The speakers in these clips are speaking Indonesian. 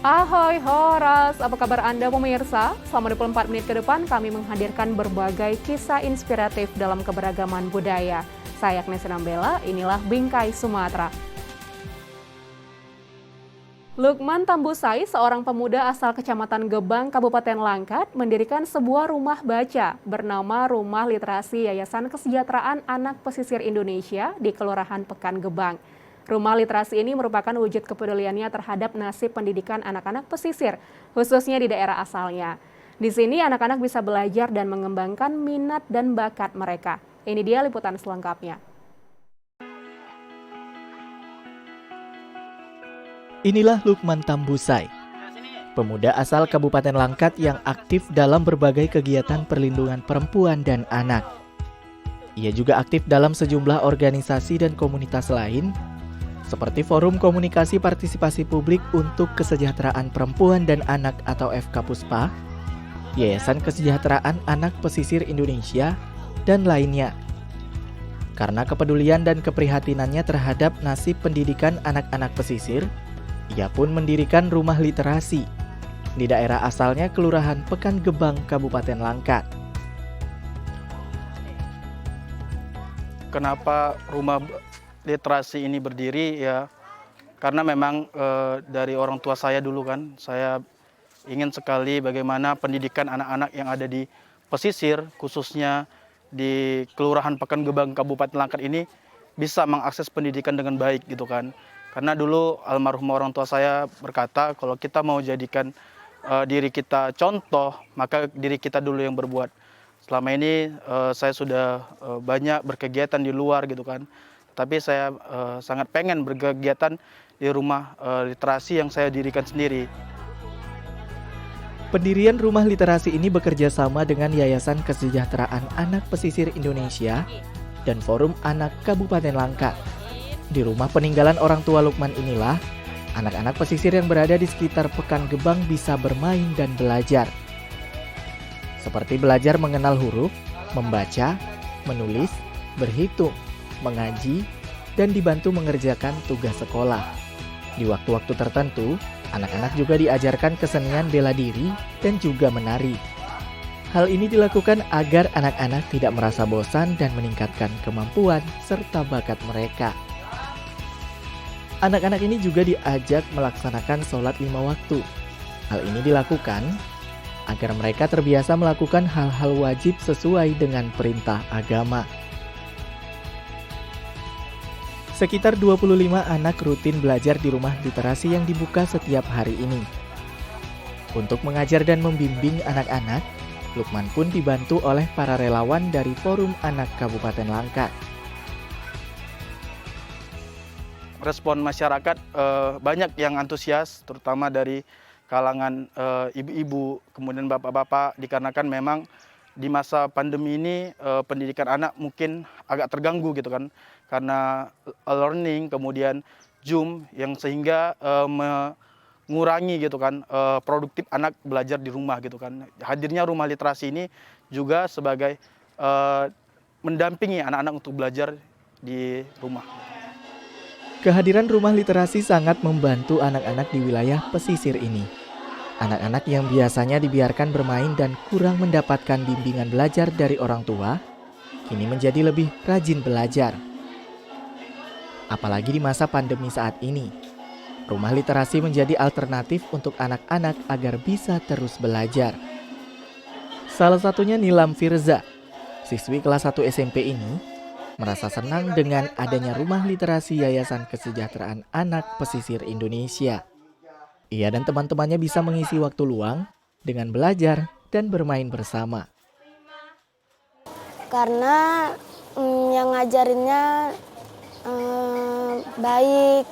Ahoy Horas, apa kabar Anda pemirsa? Selama 24 menit ke depan kami menghadirkan berbagai kisah inspiratif dalam keberagaman budaya. Saya Agnes Nambela, inilah Bingkai Sumatera. Lukman Tambusai, seorang pemuda asal Kecamatan Gebang, Kabupaten Langkat, mendirikan sebuah rumah baca bernama Rumah Literasi Yayasan Kesejahteraan Anak Pesisir Indonesia di Kelurahan Pekan Gebang. Rumah literasi ini merupakan wujud kepeduliannya terhadap nasib pendidikan anak-anak pesisir, khususnya di daerah asalnya. Di sini anak-anak bisa belajar dan mengembangkan minat dan bakat mereka. Ini dia liputan selengkapnya. Inilah Lukman Tambusai, pemuda asal Kabupaten Langkat yang aktif dalam berbagai kegiatan perlindungan perempuan dan anak. Ia juga aktif dalam sejumlah organisasi dan komunitas lain, seperti Forum Komunikasi Partisipasi Publik untuk Kesejahteraan Perempuan dan Anak atau FKPUSPA, Yayasan Kesejahteraan Anak Pesisir Indonesia, dan lainnya. Karena kepedulian dan keprihatinannya terhadap nasib pendidikan anak-anak pesisir, ia pun mendirikan rumah literasi di daerah asalnya Kelurahan Pekan Gebang, Kabupaten Langkat. Kenapa rumah literasi ini berdiri ya? Karena memang dari orang tua saya dulu kan, saya ingin sekali bagaimana pendidikan anak-anak yang ada di pesisir, khususnya di Kelurahan Pekan Gebang, Kabupaten Langkat ini bisa mengakses pendidikan dengan baik gitu kan. Karena dulu almarhum orang tua saya berkata kalau kita mau jadikan diri kita contoh, maka diri kita dulu yang berbuat. Selama ini saya sudah banyak berkegiatan di luar gitu kan. Tapi saya sangat pengen berkegiatan di rumah literasi yang saya dirikan sendiri. Pendirian rumah literasi ini bekerja sama dengan Yayasan Kesejahteraan Anak Pesisir Indonesia dan Forum Anak Kabupaten Langkat. Di rumah peninggalan orang tua Lukman inilah, anak-anak pesisir yang berada di sekitar Pekan Gebang bisa bermain dan belajar. Seperti belajar mengenal huruf, membaca, menulis, berhitung, mengaji, dan dibantu mengerjakan tugas sekolah. Di waktu-waktu tertentu, anak-anak juga diajarkan kesenian bela diri dan juga menari. Hal ini dilakukan agar anak-anak tidak merasa bosan dan meningkatkan kemampuan serta bakat mereka. Anak-anak ini juga diajak melaksanakan sholat 5 waktu. Hal ini dilakukan agar mereka terbiasa melakukan hal-hal wajib sesuai dengan perintah agama. Sekitar 25 anak rutin belajar di rumah literasi yang dibuka setiap hari ini. Untuk mengajar dan membimbing anak-anak, Lukman pun dibantu oleh para relawan dari Forum Anak Kabupaten Langkat. Respon masyarakat banyak yang antusias, terutama dari kalangan ibu-ibu, kemudian bapak-bapak, dikarenakan memang di masa pandemi ini pendidikan anak mungkin agak terganggu gitu kan, karena learning, kemudian Zoom yang sehingga mengurangi gitu kan produktif anak belajar di rumah gitu kan. Hadirnya rumah literasi ini juga sebagai mendampingi anak-anak untuk belajar di rumah. Kehadiran rumah literasi sangat membantu anak-anak di wilayah pesisir ini. Anak-anak yang biasanya dibiarkan bermain dan kurang mendapatkan bimbingan belajar dari orang tua, kini menjadi lebih rajin belajar. Apalagi di masa pandemi saat ini, rumah literasi menjadi alternatif untuk anak-anak agar bisa terus belajar. Salah satunya Nilam Firza, siswi kelas 1 SMP ini, merasa senang dengan adanya rumah literasi Yayasan Kesejahteraan Anak Pesisir Indonesia. Ia dan teman-temannya bisa mengisi waktu luang dengan belajar dan bermain bersama. Karena yang ngajarinnya baik,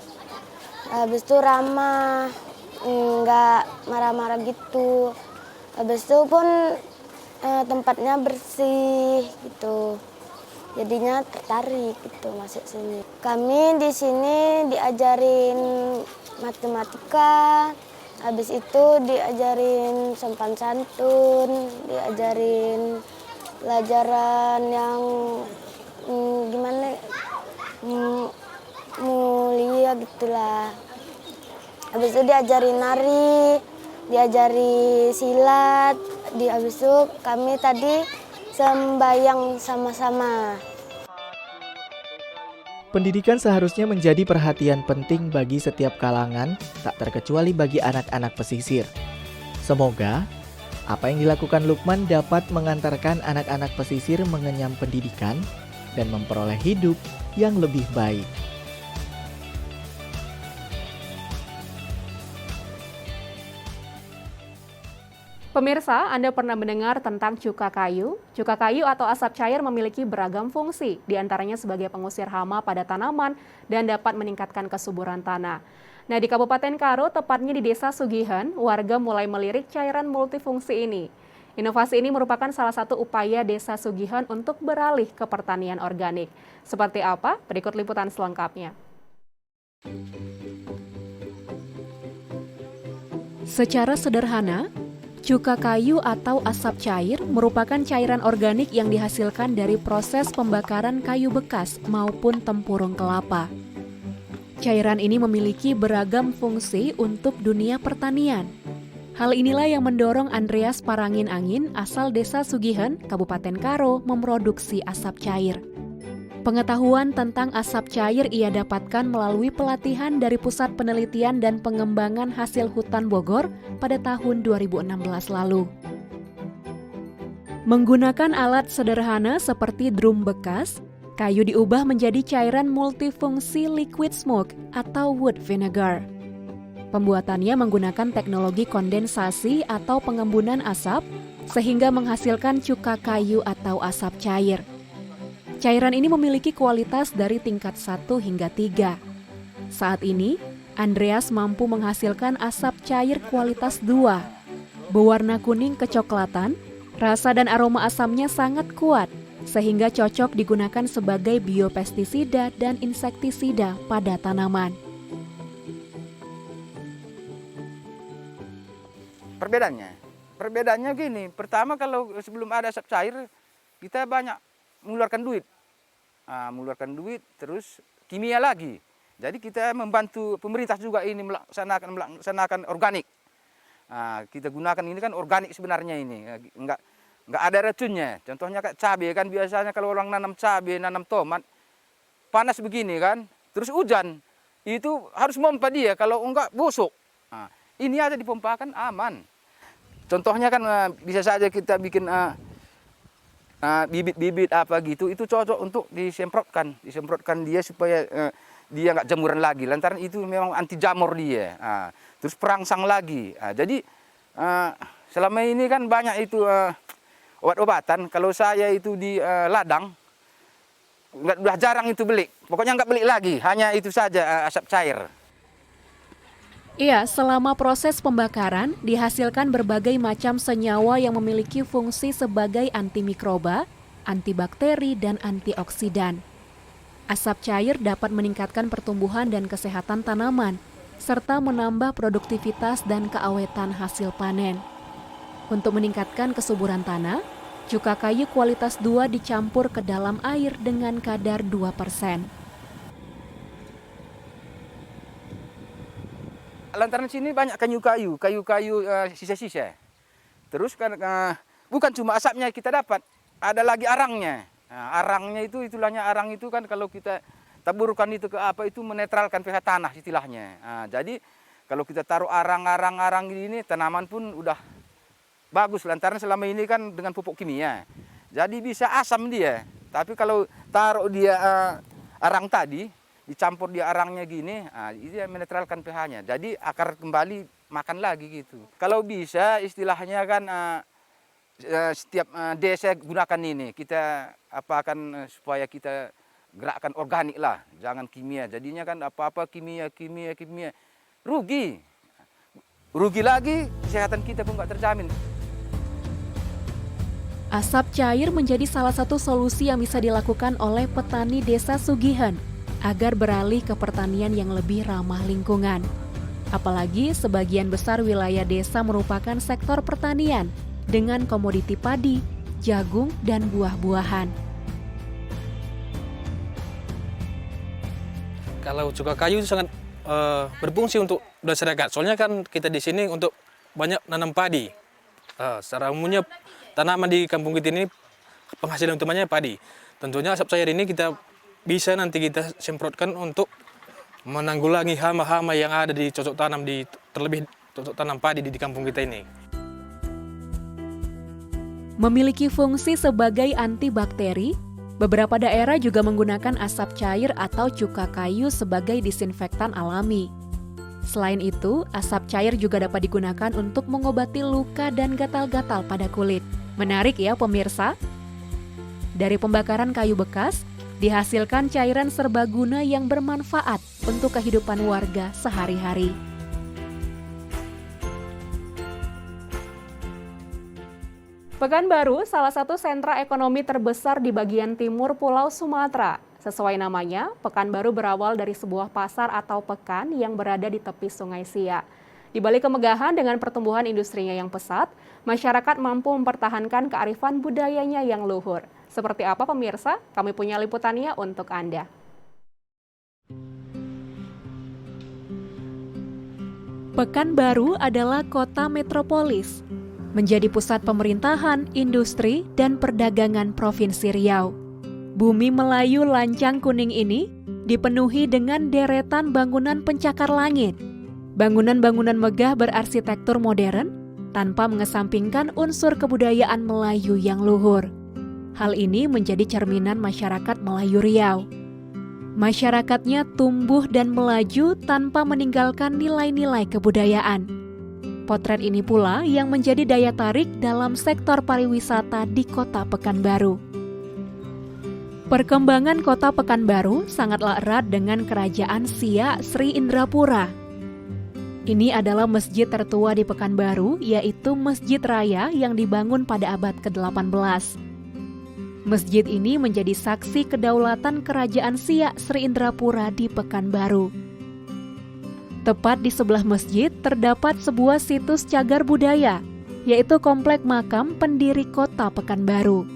habis itu ramah, nggak marah-marah gitu. Habis itu pun tempatnya bersih gitu. Jadinya tertarik gitu masuk sini. Kami di sini diajarin matematika, habis itu diajarin sopan santun, diajarin pelajaran yang gimana mulia gitulah. Habis itu diajari nari, diajari silat. Habis itu kami tadi sembahyang sama-sama. Pendidikan seharusnya menjadi perhatian penting bagi setiap kalangan, tak terkecuali bagi anak-anak pesisir. Semoga apa yang dilakukan Lukman dapat mengantarkan anak-anak pesisir mengenyam pendidikan dan memperoleh hidup yang lebih baik. Pemirsa, Anda pernah mendengar tentang cuka kayu? Cuka kayu atau asap cair memiliki beragam fungsi, diantaranya sebagai pengusir hama pada tanaman dan dapat meningkatkan kesuburan tanah. Nah, di Kabupaten Karo, tepatnya di Desa Sugihan, warga mulai melirik cairan multifungsi ini. Inovasi ini merupakan salah satu upaya Desa Sugihan untuk beralih ke pertanian organik. Seperti apa? Berikut liputan selengkapnya. Secara sederhana, cuka kayu atau asap cair merupakan cairan organik yang dihasilkan dari proses pembakaran kayu bekas maupun tempurung kelapa. Cairan ini memiliki beragam fungsi untuk dunia pertanian. Hal inilah yang mendorong Andreas Parangin-Angin asal Desa Sugihan, Kabupaten Karo, memproduksi asap cair. Pengetahuan tentang asap cair ia dapatkan melalui pelatihan dari Pusat Penelitian dan Pengembangan Hasil Hutan Bogor pada tahun 2016 lalu. Menggunakan alat sederhana seperti drum bekas, kayu diubah menjadi cairan multifungsi liquid smoke atau wood vinegar. Pembuatannya menggunakan teknologi kondensasi atau pengembunan asap sehingga menghasilkan cuka kayu atau asap cair. Cairan ini memiliki kualitas dari tingkat 1 hingga 3. Saat ini, Andreas mampu menghasilkan asap cair kualitas 2. Berwarna kuning kecoklatan, rasa dan aroma asamnya sangat kuat, sehingga cocok digunakan sebagai biopestisida dan insektisida pada tanaman. Perbedaannya gini, pertama kalau sebelum ada asap cair, kita banyak mengeluarkan duit, terus kimia lagi. Jadi kita membantu pemerintah juga ini melaksanakan organik. Kita gunakan ini kan organik sebenarnya ini, enggak ada racunnya. Contohnya kayak cabai kan, biasanya kalau orang nanam cabai, nanam tomat, panas begini kan, terus hujan, itu harus pompa dia, kalau enggak busuk. Ini aja dipompakan aman. Contohnya kan bisa saja kita bikin bibit-bibit apa gitu, itu cocok untuk disemprotkan dia supaya dia nggak jamuran lagi, lantaran itu memang anti jamur dia. Terus perangsang lagi. Jadi selama ini kan banyak itu obat-obatan. Kalau saya itu di ladang udah jarang itu beli, pokoknya nggak beli lagi, hanya itu saja asap cair. Iya, selama proses pembakaran dihasilkan berbagai macam senyawa yang memiliki fungsi sebagai antimikroba, antibakteri, dan antioksidan. Asap cair dapat meningkatkan pertumbuhan dan kesehatan tanaman, serta menambah produktivitas dan keawetan hasil panen. Untuk meningkatkan kesuburan tanah, cuka kayu kualitas 2 dicampur ke dalam air dengan kadar 2%. Lantaran sini banyak kayu-kayu sisa-sisa. Terus kan bukan cuma asapnya kita dapat, ada lagi arangnya. Arangnya itu arang itu kan kalau kita taburkan itu ke apa, itu menetralkan pH tanah istilahnya. Jadi kalau kita taruh arang ini, tanaman pun udah bagus, lantaran selama ini kan dengan pupuk kimia. Jadi bisa asam dia. Tapi kalau taruh dia arang tadi, dicampur dia arangnya gini, itu menetralkan pH-nya. Jadi akar kembali makan lagi gitu. Kalau bisa istilahnya kan setiap desa gunakan ini. Kita apakan supaya kita gerakkan organik lah, jangan kimia. Jadinya kan apa-apa kimia. Rugi lagi, kesehatan kita pun nggak terjamin. Asap cair menjadi salah satu solusi yang bisa dilakukan oleh petani Desa Sugihan agar beralih ke pertanian yang lebih ramah lingkungan. Apalagi sebagian besar wilayah desa merupakan sektor pertanian dengan komoditi padi, jagung, dan buah-buahan. Kalau cuka kayu itu sangat berfungsi untuk masyarakat. Soalnya kan kita di sini untuk banyak nanam padi. Secara umumnya tanaman di kampung kita ini penghasilan utamanya padi. Tentunya asap cair ini kita bisa nanti kita semprotkan untuk menanggulangi hama-hama yang ada di cocok tanam terlebih cocok tanam padi di kampung kita ini. Memiliki fungsi sebagai antibakteri, beberapa daerah juga menggunakan asap cair atau cuka kayu sebagai disinfektan alami. Selain itu, asap cair juga dapat digunakan untuk mengobati luka dan gatal-gatal pada kulit. Menarik ya pemirsa? Dari pembakaran kayu bekas, dihasilkan cairan serbaguna yang bermanfaat untuk kehidupan warga sehari-hari. Pekanbaru, salah satu sentra ekonomi terbesar di bagian timur Pulau Sumatera. Sesuai namanya, Pekanbaru berawal dari sebuah pasar atau pekan yang berada di tepi Sungai Siak. Di balik kemegahan dengan pertumbuhan industrinya yang pesat, masyarakat mampu mempertahankan kearifan budayanya yang luhur. Seperti apa pemirsa? Kami punya liputannya untuk Anda. Pekanbaru adalah kota metropolis, menjadi pusat pemerintahan, industri, dan perdagangan Provinsi Riau. Bumi Melayu lancang kuning ini dipenuhi dengan deretan bangunan pencakar langit. Bangunan-bangunan megah berarsitektur modern tanpa mengesampingkan unsur kebudayaan Melayu yang luhur. Hal ini menjadi cerminan masyarakat Melayu Riau. Masyarakatnya tumbuh dan melaju tanpa meninggalkan nilai-nilai kebudayaan. Potret ini pula yang menjadi daya tarik dalam sektor pariwisata di Kota Pekanbaru. Perkembangan Kota Pekanbaru sangatlah erat dengan Kerajaan Siak Sri Indrapura. Ini adalah masjid tertua di Pekanbaru, yaitu Masjid Raya yang dibangun pada abad ke-18. Masjid ini menjadi saksi kedaulatan Kerajaan Siak Sri Indrapura di Pekanbaru. Tepat di sebelah masjid terdapat sebuah situs cagar budaya, yaitu Komplek Makam Pendiri Kota Pekanbaru.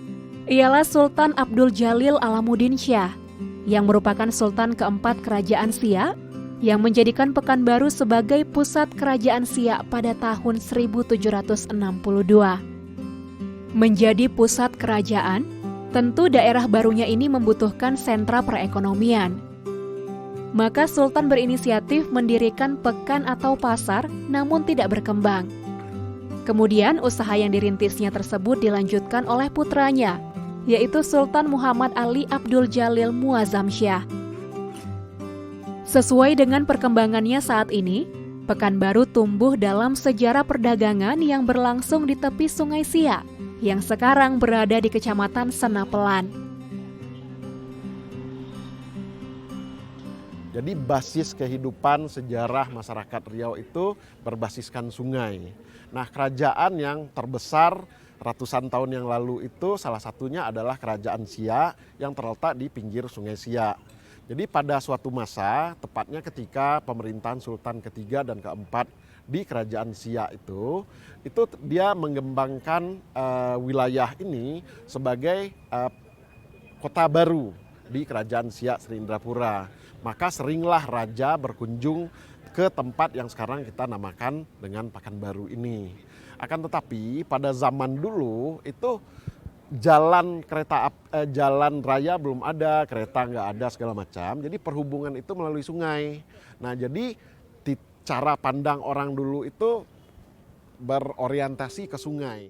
Ialah Sultan Abdul Jalil Alamuddin Syah, yang merupakan Sultan keempat Kerajaan Siak, yang menjadikan Pekanbaru sebagai pusat Kerajaan Siak pada tahun 1762. Menjadi pusat kerajaan, tentu daerah barunya ini membutuhkan sentra perekonomian. Maka Sultan berinisiatif mendirikan pekan atau pasar, namun tidak berkembang. Kemudian usaha yang dirintisnya tersebut dilanjutkan oleh putranya, yaitu Sultan Muhammad Ali Abdul Jalil Muazzam Syah. Sesuai dengan perkembangannya saat ini, Pekanbaru tumbuh dalam sejarah perdagangan yang berlangsung di tepi Sungai Siak, yang sekarang berada di Kecamatan Senapelan. Jadi basis kehidupan sejarah masyarakat Riau itu berbasiskan sungai. Nah, kerajaan yang terbesar ratusan tahun yang lalu itu salah satunya adalah Kerajaan Siak yang terletak di pinggir Sungai Siak. Jadi pada suatu masa, tepatnya ketika pemerintahan Sultan ketiga dan keempat di Kerajaan Siak itu dia mengembangkan wilayah ini sebagai kota baru di Kerajaan Siak Sri Indrapura. Maka seringlah raja berkunjung ke tempat yang sekarang kita namakan dengan Pekanbaru ini. Akan tetapi pada zaman dulu itu jalan raya belum ada, kereta nggak ada segala macam. Jadi perhubungan itu melalui sungai. Nah, jadi cara pandang orang dulu itu berorientasi ke sungai.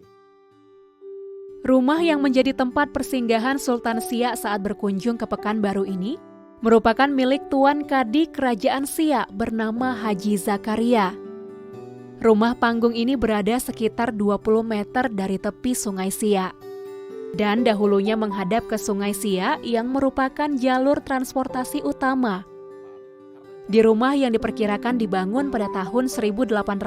Rumah yang menjadi tempat persinggahan Sultan Siak saat berkunjung ke Pekanbaru ini merupakan milik Tuan Kadi Kerajaan Siak bernama Haji Zakaria. Rumah panggung ini berada sekitar 20 meter dari tepi Sungai Siak. Dan dahulunya menghadap ke Sungai Siak yang merupakan jalur transportasi utama. Di rumah yang diperkirakan dibangun pada tahun 1895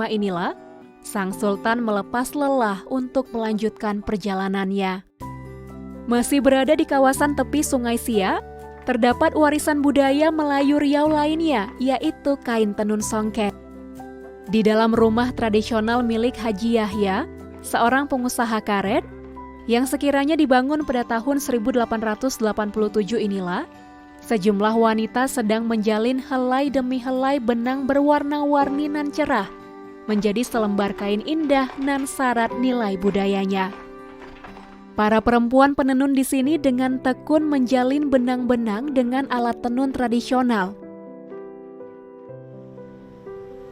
inilah, Sang Sultan melepas lelah untuk melanjutkan perjalanannya. Masih berada di kawasan tepi Sungai Siak, terdapat warisan budaya Melayu Riau lainnya, yaitu kain tenun songket. Di dalam rumah tradisional milik Haji Yahya, seorang pengusaha karet, yang sekiranya dibangun pada tahun 1887 inilah, Sejumlah wanita sedang menjalin helai demi helai benang berwarna-warni nan cerah, menjadi selembar kain indah nan syarat nilai budayanya. Para perempuan penenun di sini dengan tekun menjalin benang-benang dengan alat tenun tradisional.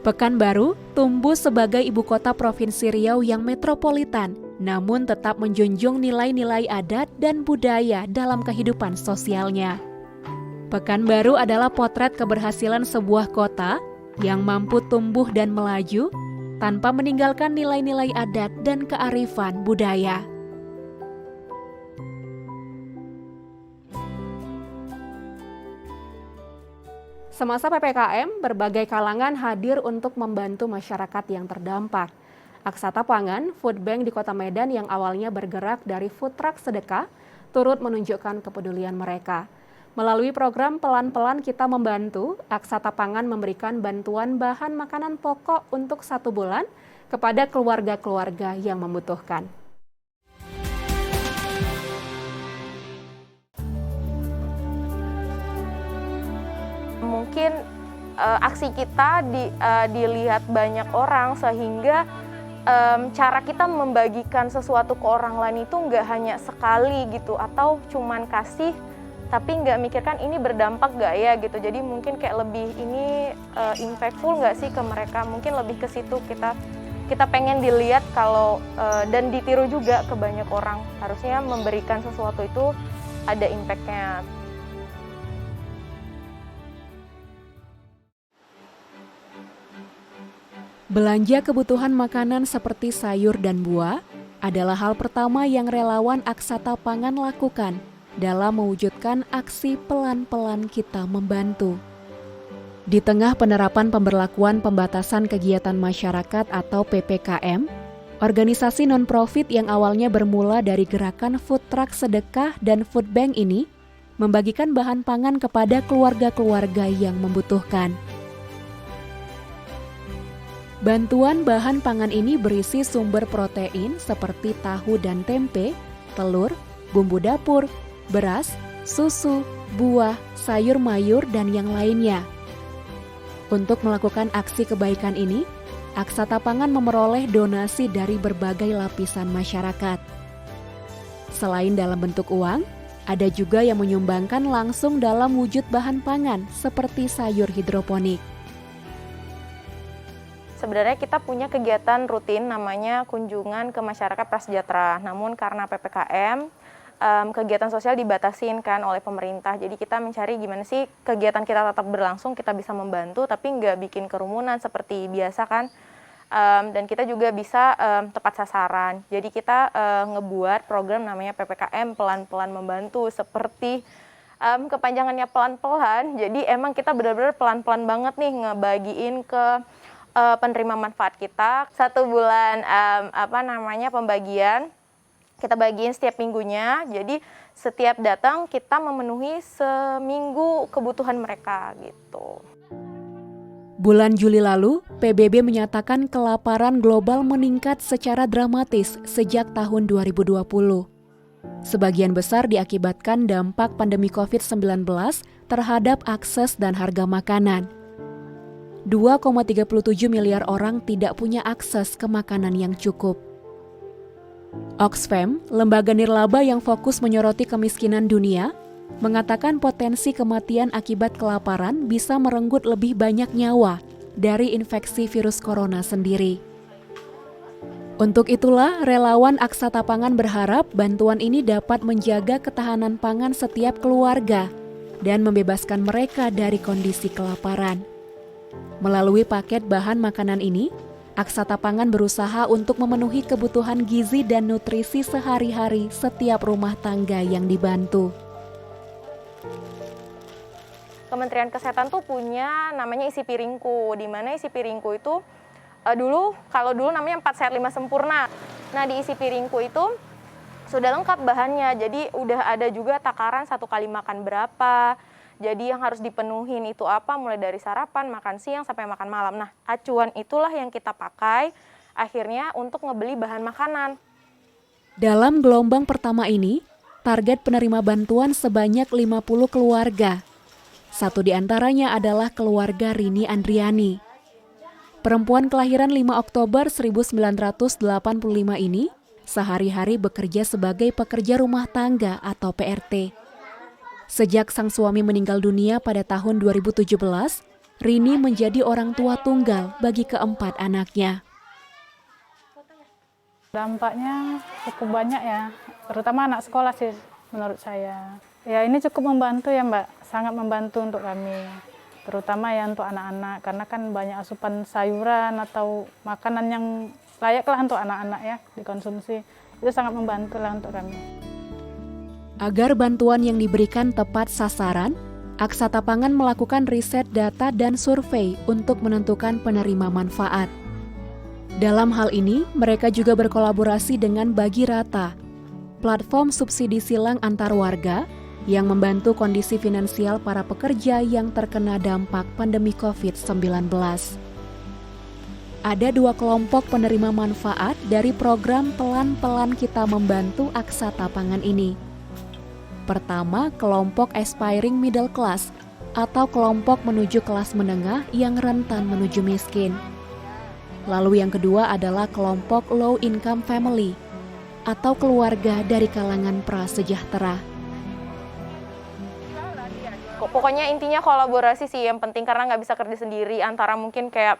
Pekanbaru tumbuh sebagai ibu kota Provinsi Riau yang metropolitan, namun tetap menjunjung nilai-nilai adat dan budaya dalam kehidupan sosialnya. Pekanbaru adalah potret keberhasilan sebuah kota yang mampu tumbuh dan melaju tanpa meninggalkan nilai-nilai adat dan kearifan budaya. Semasa PPKM, berbagai kalangan hadir untuk membantu masyarakat yang terdampak. Aksata Pangan, food bank di Kota Medan yang awalnya bergerak dari food truck sedekah, turut menunjukkan kepedulian mereka. Melalui program Pelan-Pelan Kita Membantu, Aksata Pangan memberikan bantuan bahan makanan pokok untuk 1 bulan kepada keluarga-keluarga yang membutuhkan. Mungkin aksi kita dilihat banyak orang sehingga cara kita membagikan sesuatu ke orang lain itu nggak hanya sekali gitu atau cuman kasih tapi nggak mikirkan ini berdampak nggak ya gitu. Jadi mungkin kayak lebih ini impactful nggak sih ke mereka, mungkin lebih ke situ kita pengen dilihat kalau dan ditiru juga ke banyak orang. Harusnya memberikan sesuatu itu ada impactnya. Belanja kebutuhan makanan seperti sayur dan buah adalah hal pertama yang relawan Aksata Pangan lakukan dalam mewujudkan aksi Pelan-Pelan Kita Membantu. Di tengah penerapan pemberlakuan pembatasan kegiatan masyarakat atau PPKM, organisasi non-profit yang awalnya bermula dari gerakan food truck sedekah dan food bank ini membagikan bahan pangan kepada keluarga-keluarga yang membutuhkan. Bantuan bahan pangan ini berisi sumber protein seperti tahu dan tempe, telur, bumbu dapur, beras, susu, buah, sayur mayur, dan yang lainnya. Untuk melakukan aksi kebaikan ini, Aksata Pangan memperoleh donasi dari berbagai lapisan masyarakat. Selain dalam bentuk uang, ada juga yang menyumbangkan langsung dalam wujud bahan pangan seperti sayur hidroponik. Sebenarnya kita punya kegiatan rutin namanya kunjungan ke masyarakat prasejahtera. Namun karena PPKM, kegiatan sosial dibatasin kan oleh pemerintah. Jadi kita mencari gimana sih kegiatan kita tetap berlangsung, kita bisa membantu tapi nggak bikin kerumunan seperti biasa kan. Dan kita juga bisa tepat sasaran. Jadi kita ngebuat program namanya PPKM Pelan-Pelan Membantu seperti kepanjangannya pelan-pelan. Jadi emang kita benar-benar pelan-pelan banget nih ngebagiin ke penerima manfaat kita. 1 bulan pembagian kita bagiin setiap minggunya. Jadi setiap datang kita memenuhi seminggu kebutuhan mereka gitu. Bulan Juli lalu, PBB menyatakan kelaparan global meningkat secara dramatis sejak tahun 2020. Sebagian besar diakibatkan dampak pandemi COVID-19 terhadap akses dan harga makanan. 2,37 miliar orang tidak punya akses ke makanan yang cukup. Oxfam, lembaga nirlaba yang fokus menyoroti kemiskinan dunia, mengatakan potensi kematian akibat kelaparan bisa merenggut lebih banyak nyawa dari infeksi virus corona sendiri. Untuk itulah, relawan Aksata Pangan berharap bantuan ini dapat menjaga ketahanan pangan setiap keluarga dan membebaskan mereka dari kondisi kelaparan. Melalui paket bahan makanan ini, Aksata Pangan berusaha untuk memenuhi kebutuhan gizi dan nutrisi sehari-hari setiap rumah tangga yang dibantu. Kementerian Kesehatan tuh punya namanya isi piringku, di mana isi piringku itu kalau dulu namanya 4 sehat 5 sempurna. Nah di isi piringku itu sudah lengkap bahannya, jadi udah ada juga takaran 1 kali makan berapa. Jadi yang harus dipenuhin itu apa, mulai dari sarapan, makan siang, sampai makan malam. Nah, acuan itulah yang kita pakai akhirnya untuk ngebeli bahan makanan. Dalam gelombang pertama ini, target penerima bantuan sebanyak 50 keluarga Satu di antaranya adalah keluarga Rini Andriani. Perempuan kelahiran 5 Oktober 1985 ini sehari-hari bekerja sebagai pekerja rumah tangga atau PRT. Sejak sang suami meninggal dunia pada tahun 2017, Rini menjadi orang tua tunggal bagi keempat anaknya. Dampaknya cukup banyak ya, terutama anak sekolah sih menurut saya. Ya ini cukup membantu ya Mbak, sangat membantu untuk kami. Terutama ya untuk anak-anak, karena kan banyak asupan sayuran atau makanan yang layaklah untuk anak-anak ya dikonsumsi. Itu sangat membantu lah untuk kami. Agar bantuan yang diberikan tepat sasaran, Aksata Pangan melakukan riset data dan survei untuk menentukan penerima manfaat. Dalam hal ini, mereka juga berkolaborasi dengan Bagi Rata, platform subsidi silang antar warga yang membantu kondisi finansial para pekerja yang terkena dampak pandemi COVID-19. Ada 2 kelompok penerima manfaat dari program Pelan-Pelan Kita Membantu Aksata Pangan ini. Pertama, kelompok aspiring middle class atau kelompok menuju kelas menengah yang rentan menuju miskin. Lalu yang kedua adalah kelompok low income family atau keluarga dari kalangan prasejahtera. Pokoknya intinya kolaborasi sih yang penting, karena nggak bisa kerja sendiri, antara mungkin kayak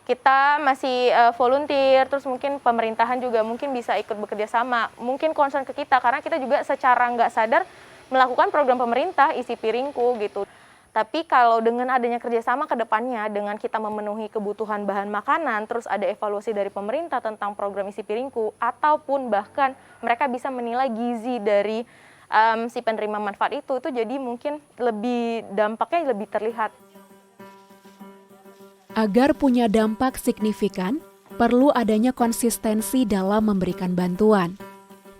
kita masih volunteer, terus mungkin pemerintahan juga mungkin bisa ikut bekerja sama, mungkin concern ke kita, karena kita juga secara nggak sadar melakukan program pemerintah isi piringku gitu. Tapi kalau dengan adanya kerjasama ke depannya, dengan kita memenuhi kebutuhan bahan makanan, terus ada evaluasi dari pemerintah tentang program isi piringku, ataupun bahkan mereka bisa menilai gizi dari si penerima manfaat itu jadi mungkin lebih dampaknya lebih terlihat. Agar punya dampak signifikan, perlu adanya konsistensi dalam memberikan bantuan.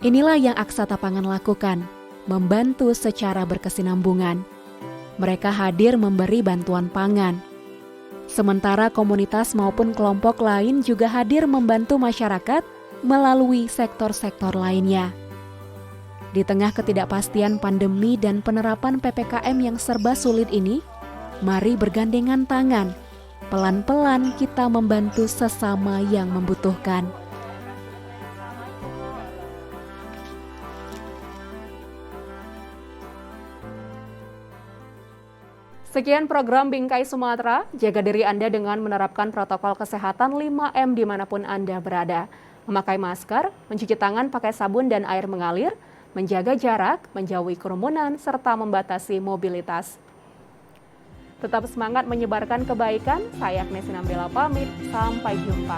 Inilah yang Aksata Pangan lakukan, membantu secara berkesinambungan. Mereka hadir memberi bantuan pangan. Sementara komunitas maupun kelompok lain juga hadir membantu masyarakat melalui sektor-sektor lainnya. Di tengah ketidakpastian pandemi dan penerapan PPKM yang serba sulit ini, mari bergandengan tangan. Pelan-pelan kita membantu sesama yang membutuhkan. Sekian program Bingkai Sumatera. Jaga diri Anda dengan menerapkan protokol kesehatan 5M dimanapun Anda berada. Memakai masker, mencuci tangan pakai sabun dan air mengalir, menjaga jarak, menjauhi kerumunan, serta membatasi mobilitas. Tetap semangat menyebarkan kebaikan. Saya Agnes Sinambela pamit. Sampai jumpa.